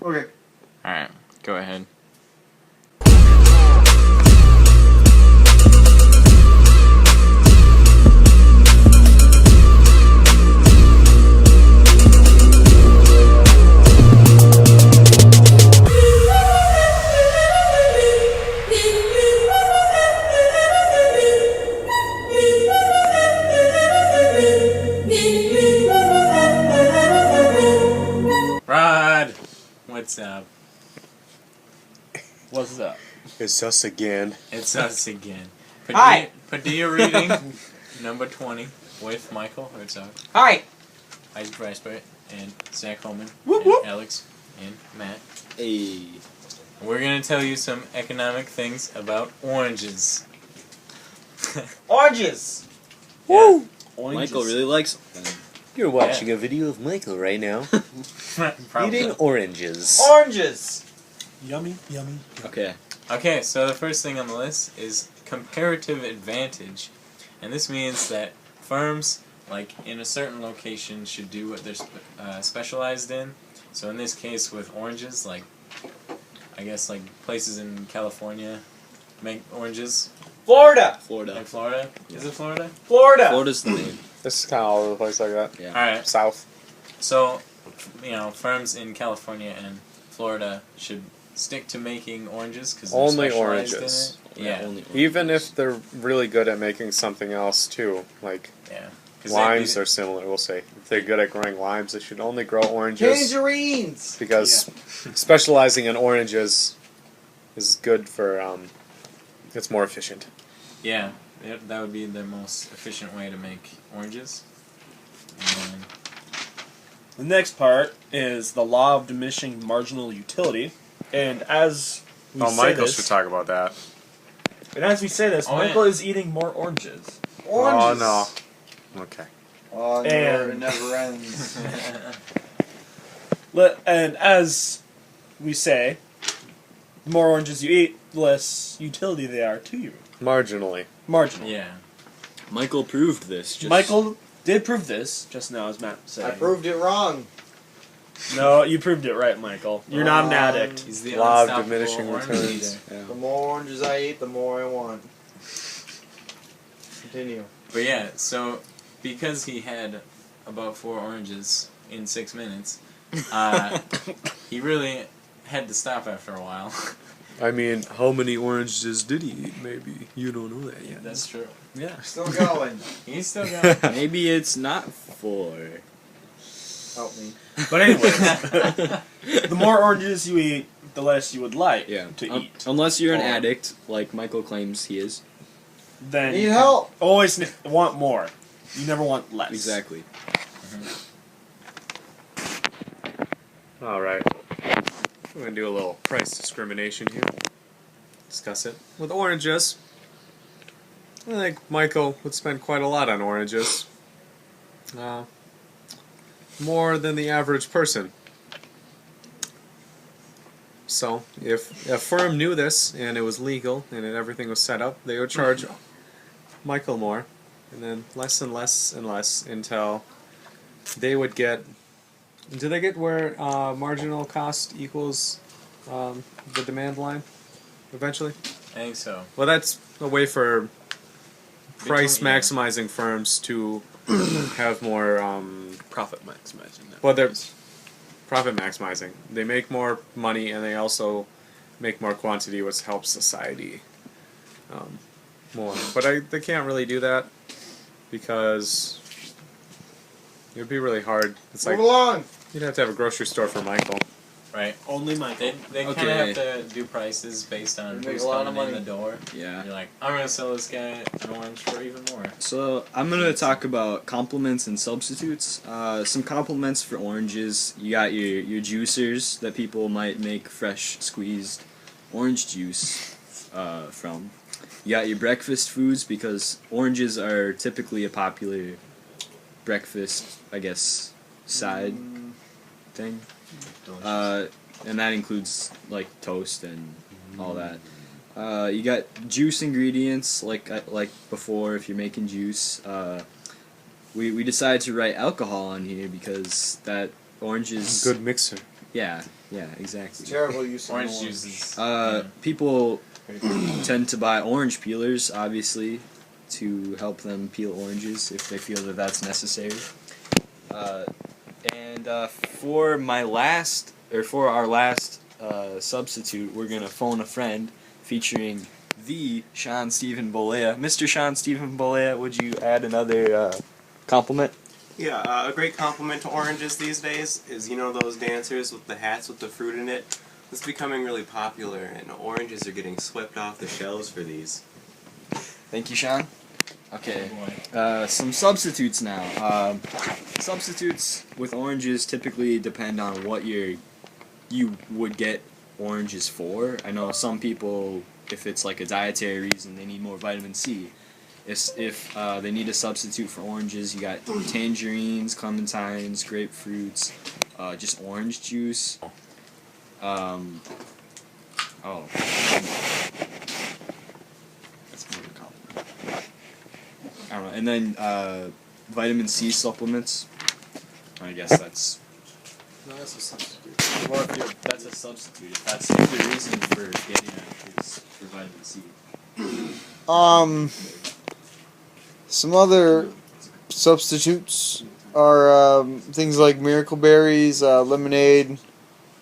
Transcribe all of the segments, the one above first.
Okay. Alright, go ahead. Rod! What's up? What's up? It's us again. It's us again. Hi. Padilla reading number 20 with Michael Herzog, Hi. Isaac Ricebright, and Zach Holman, Whoop, and whoop. Alex, and Matt. Hey. We're going to tell you some economic things about oranges. Oranges. Yeah. Oranges. Michael really likes them. You're watching a video of Michael right now Probably. eating oranges. Oranges. Yummy, yummy. Okay. Okay, so the first thing on the list is comparative advantage. And this means that firms, like, in a certain location should do what they're specialized in. So in this case with oranges, like, I guess, like, places in California make oranges. Florida. Florida. Like Florida? Is it Florida? Florida. Florida's the name. This is kind of all over the place like that. Yeah. Alright, South. so, you know, firms in California and Florida should stick to making oranges because they're Only specialized oranges. in it. Yeah, Only Even if they're really good at making something else too, like yeah. 'Cause limes they- are similar. We'll say if they're good at growing limes, they should only grow oranges Tangerines. because specializing in oranges is good for it's more efficient. Yeah, that would be the most efficient way to make oranges. And The next part is the law of diminishing marginal utility, and as we say Michael this, should talk about that. and as we say this, Oh, Michael yeah. is eating more oranges. Oranges. Oh no. Okay. Oh, And- it never ends. And as we say, the more oranges you eat, the less utility they are to you. Marginally. Marginal. yeah. Michael proved this. Just Michael did prove this just now, as Matt said. I proved it wrong. No, you proved it right, Michael. You're not an addict. He's the Law of unstoppable diminishing orange returns. eater. Yeah. The more oranges I eat, the more I want. Continue. But yeah, so because he had about 4 oranges in 6 minutes, he really had to stop after a while. I mean, how many oranges did he eat? Maybe you don't know that yet. That's true. Yeah. Still going. He's still got. Maybe it's not 4. Help me. But anyway, the more oranges you eat, the less you would like Yeah. to Un- eat. Unless you're an Or- addict, like Michael claims he is. Then Need you help. always want more. You never want less. Exactly. All right. We're gonna do a little price discrimination here. Discuss it with oranges. I think Michael would spend quite a lot on oranges. More than the average person. So, if a firm knew this and it was legal and everything was set up, they would charge Michael more, and then less and less and less until they would get. Do they get where marginal cost equals the demand line eventually? I think so. Well, that's a way for price Between- yeah. maximizing firms to have more. Profit maximizing that. Well, they're profit maximizing. They make more money and they also make more quantity, which helps society more. But they can't really do that because it would be really hard. It's like Move along. you'd have to have a grocery store for Michael. Right. Only Michael. They kind Okay. of have to do prices based on They make who's a lot of coming in money. the door. Yeah. You're like, I'm gonna sell this guy an orange for even more. So I'm gonna talk about complements and substitutes. Some complements for oranges. You got your juicers that people might make fresh squeezed orange juice from. You got your breakfast foods because oranges are typically a popular breakfast, I guess, side thing. And that includes like toast and all that. You got juice ingredients like before if you're making juice. We decided to write alcohol on here because that oranges Good mixer. Yeah, exactly. Terrible use of Orange noise. juice is People tend to buy orange peelers, obviously, to help them peel oranges if they feel that that's necessary. For our last substitute, we're gonna phone a friend, featuring the Sean Stephen Bolea. Mr. Sean Stephen Bolea, would you add another compliment? Yeah, a great compliment to oranges these days is, those dancers with the hats with the fruit in it. It's becoming really popular, and oranges are getting swept off the shelves for these. Thank you, Sean. Okay, some substitutes now. Substitutes with oranges typically depend on what you would get oranges for. I know some people, if it's like a dietary reason, they need more vitamin C. If they need a substitute for oranges, you got tangerines, clementines, grapefruits, just orange juice. That's more of a compliment. I don't know. And then vitamin C supplements. I guess that's. No, that's a substitute. Well, that's a substitute. If the reason for getting it is for vitamin C. Some other substitutes are things like miracle berries, lemonade,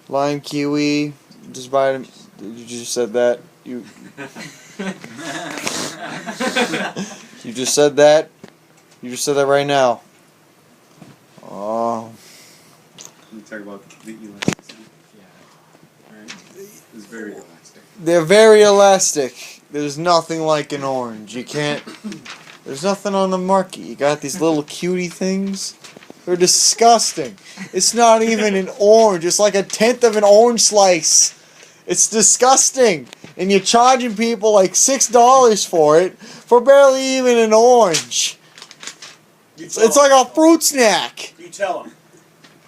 lime kiwi. Just buy them. You just said that. You just said that. You just said that right now. Oh. You talk about the elasticity. Yeah. Right. It's very elastic. They're very elastic. There's nothing like an orange. You can't. There's nothing on the market. You got these little cutie things. They're disgusting. It's not even an orange. It's like a tenth of an orange slice. It's disgusting. And you're charging people like $6 for it for barely even an orange. It's like a fruit snack. You tell them.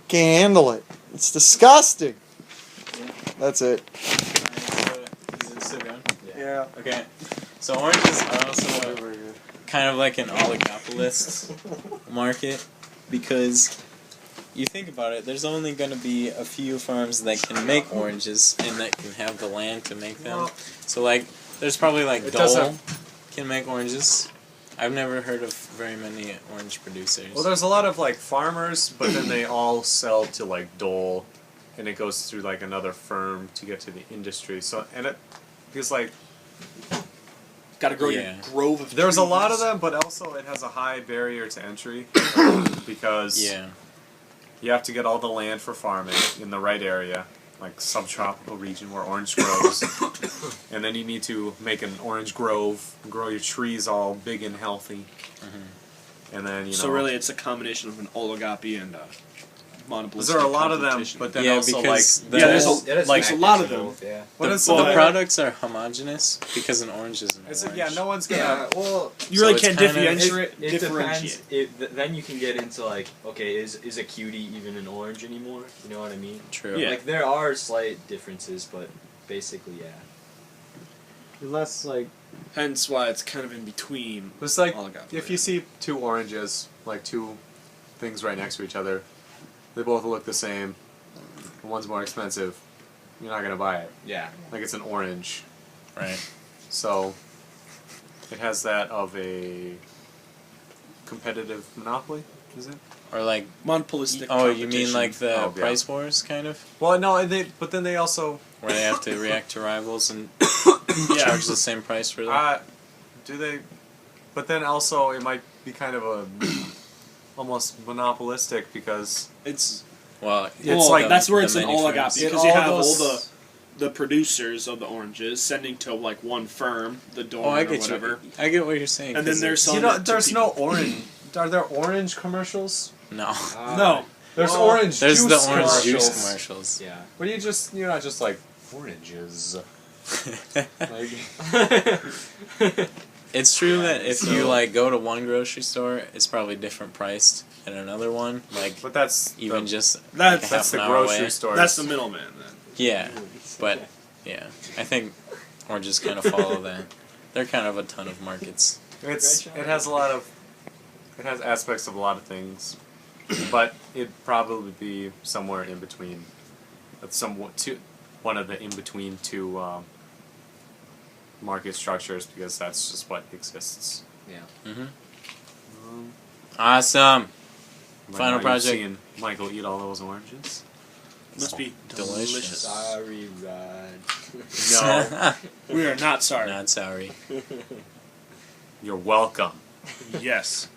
Can't handle it. It's disgusting. That's it. Is it still going? Yeah. Okay. So oranges are also kind of like an oligopolist market, because you think about it, there's only going to be a few farms that can make oranges and that can have the land to make them. So like, there's probably like Dole can make oranges. I've never heard of very many orange producers. Well, there's a lot of like farmers, but then they all sell to like Dole, and it goes through like another firm to get to the industry. So because like Got to grow Yeah. your grove of there's a trees. lot of them, but also it has a high barrier to entry because Yeah. you have to get all the land for farming in the right area, like subtropical region where orange grows, and then you need to make an orange grove, grow your trees all big and healthy, and then So really, it's a combination of an oligopoly and a monopolistic. there are a lot of them, competition. but then Yeah, also like because Yeah, there's a, It is like an a lot of active them. both, yeah. what the, is the but- products are homogenous because an orange is an It's, orange. yeah, no one's gonna. Yeah, well, You really it's can't kind of- differentiate. it depends. differentiate. Then you can get into like, okay, is a cutie even an orange anymore? You know what I mean? True. Yeah. Like there are slight differences, but basically, yeah. Unless like Hence why it's kind of in between. it's like oligopoly. if you see two oranges, like two things right next to each other, they both look the same. One's more expensive. You're not gonna buy it. Yeah. Like it's an orange, Right. so it has that of a competitive monopoly. Is it? Or like, monopolistic. oh, you mean like the Oh, yeah. price wars, kind of? Well, no, but then they also Where they have to react to rivals and Yeah. charge the same price for them? do they? But then also it might be kind of a almost monopolistic because It's Well, well, like that's where the it's an oligopoly It because you all have all goes- the producers of the oranges sending to like one firm, the Dorn Oh, I or get whatever, you. I get what you're saying. and then 'cause they're it's- selling. you know it to there's people. no orange. Are there orange commercials? no. No. There's Well, orange There's juice the orange commercials. juice commercials. Yeah. But you're not just like oranges. Like, It's true that if so- you like go to one grocery store, it's probably different priced than another one. Like but that's even the, just That's- like a that's half the an hour grocery away. store. That's the middleman then. Yeah, but yeah, I think oranges kind of follow that. They're kind of a ton of markets. It has a lot of it has aspects of a lot of things, but it'd probably be somewhere in between one of the in between two market structures, because that's just what exists. Awesome. Right Final now you're project. seeing Michael eat all those oranges. Must be Delicious. delicious. Sorry, Rod. No, We are not sorry. Not sorry. you're welcome. Yes.